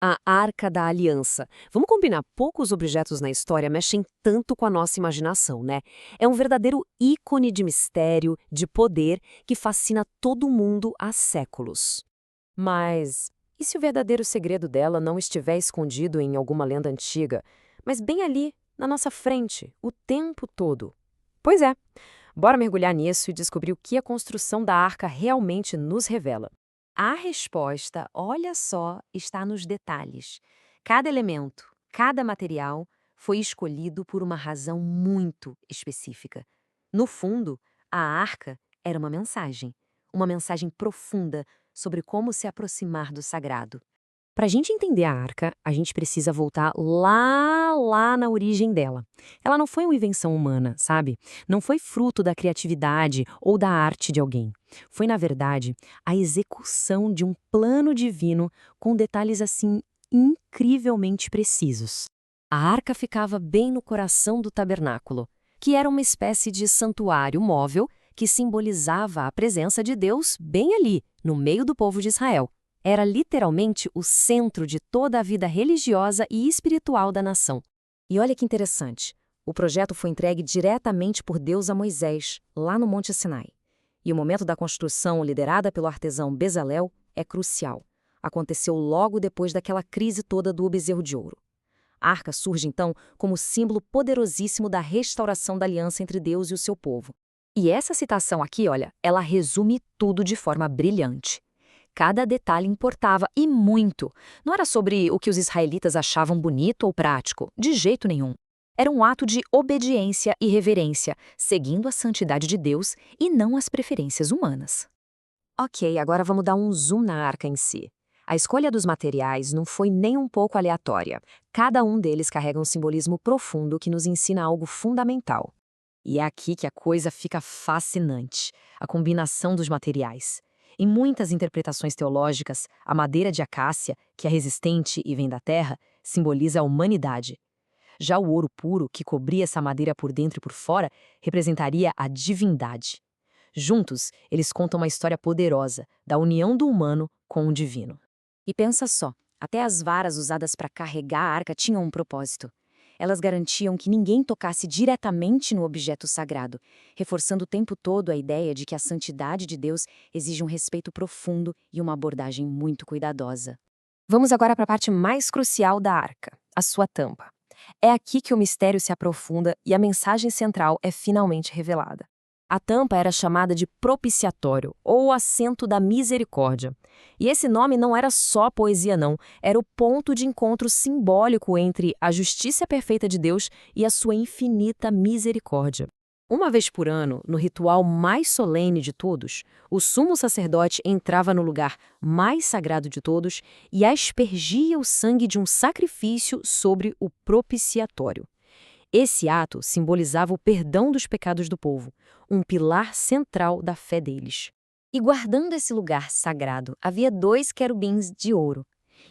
A Arca da Aliança. Vamos combinar, poucos objetos na história mexem tanto com a nossa imaginação, né? É um verdadeiro ícone de mistério, de poder, que fascina todo mundo há séculos. Mas e se o verdadeiro segredo dela não estiver escondido em alguma lenda antiga, mas bem ali, na nossa frente, o tempo todo? Pois é, bora mergulhar nisso e descobrir o que a construção da arca realmente nos revela. A resposta, olha só, está nos detalhes. Cada elemento, cada material foi escolhido por uma razão muito específica. No fundo, a arca era uma mensagem profunda sobre como se aproximar do sagrado. Para a gente entender a arca, a gente precisa voltar lá na origem dela. Ela não foi uma invenção humana, sabe? Não foi fruto da criatividade ou da arte de alguém. Foi, na verdade, a execução de um plano divino com detalhes assim incrivelmente precisos. A arca ficava bem no coração do tabernáculo, que era uma espécie de santuário móvel que simbolizava a presença de Deus bem ali, no meio do povo de Israel. Era literalmente o centro de toda a vida religiosa e espiritual da nação. E olha que interessante, o projeto foi entregue diretamente por Deus a Moisés, lá no Monte Sinai. E o momento da construção, liderada pelo artesão Bezalel, é crucial. Aconteceu logo depois daquela crise toda do bezerro de ouro. A arca surge, então, como símbolo poderosíssimo da restauração da aliança entre Deus e o seu povo. E essa citação aqui, olha, ela resume tudo de forma brilhante. Cada detalhe importava, e muito. Não era sobre o que os israelitas achavam bonito ou prático, de jeito nenhum. Era um ato de obediência e reverência, seguindo a santidade de Deus e não as preferências humanas. Ok, agora vamos dar um zoom na arca em si. A escolha dos materiais não foi nem um pouco aleatória. Cada um deles carrega um simbolismo profundo que nos ensina algo fundamental. E é aqui que a coisa fica fascinante, a combinação dos materiais. Em muitas interpretações teológicas, a madeira de acácia, que é resistente e vem da terra, simboliza a humanidade. Já o ouro puro, que cobria essa madeira por dentro e por fora, representaria a divindade. Juntos, eles contam uma história poderosa da união do humano com o divino. E pensa só, até as varas usadas para carregar a arca tinham um propósito. Elas garantiam que ninguém tocasse diretamente no objeto sagrado, reforçando o tempo todo a ideia de que a santidade de Deus exige um respeito profundo e uma abordagem muito cuidadosa. Vamos agora para a parte mais crucial da arca, a sua tampa. É aqui que o mistério se aprofunda e a mensagem central é finalmente revelada. A tampa era chamada de propiciatório, ou assento da misericórdia. E esse nome não era só poesia, não. Era o ponto de encontro simbólico entre a justiça perfeita de Deus e a sua infinita misericórdia. Uma vez por ano, no ritual mais solene de todos, o sumo sacerdote entrava no lugar mais sagrado de todos e aspergia o sangue de um sacrifício sobre o propiciatório. Esse ato simbolizava o perdão dos pecados do povo, um pilar central da fé deles. E guardando esse lugar sagrado, havia 2 querubins de ouro.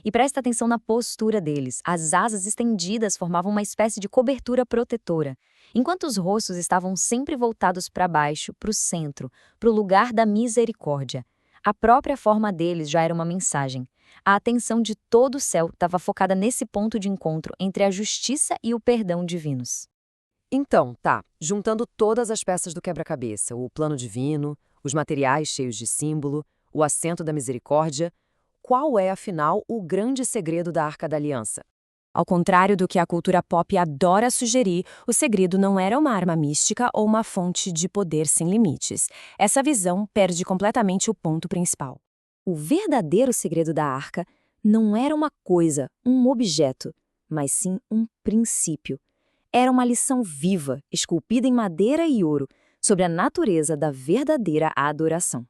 E presta atenção na postura deles. As asas estendidas formavam uma espécie de cobertura protetora, enquanto os rostos estavam sempre voltados para baixo, para o centro, para o lugar da misericórdia. A própria forma deles já era uma mensagem. A atenção de todo o céu estava focada nesse ponto de encontro entre a justiça e o perdão divinos. Então, tá, juntando todas as peças do quebra-cabeça, o plano divino, os materiais cheios de símbolo, o assento da misericórdia, qual é, afinal, o grande segredo da Arca da Aliança? Ao contrário do que a cultura pop adora sugerir, o segredo não era uma arma mística ou uma fonte de poder sem limites. Essa visão perde completamente o ponto principal. O verdadeiro segredo da arca não era uma coisa, um objeto, mas sim um princípio. Era uma lição viva, esculpida em madeira e ouro, sobre a natureza da verdadeira adoração.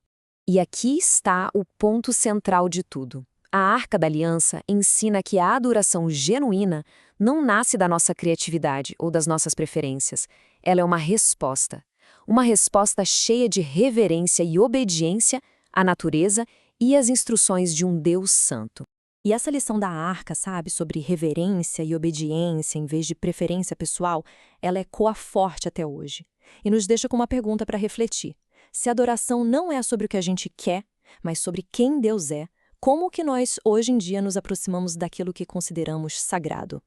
E aqui está o ponto central de tudo. A Arca da Aliança ensina que a adoração genuína não nasce da nossa criatividade ou das nossas preferências. Ela é uma resposta. Uma resposta cheia de reverência e obediência à natureza e às instruções de um Deus santo. E essa lição da arca, sabe, sobre reverência e obediência em vez de preferência pessoal, ela ecoa forte até hoje. E nos deixa com uma pergunta para refletir. Se a adoração não é sobre o que a gente quer, mas sobre quem Deus é, Como que nós, hoje em dia, nos aproximamos daquilo que consideramos sagrado?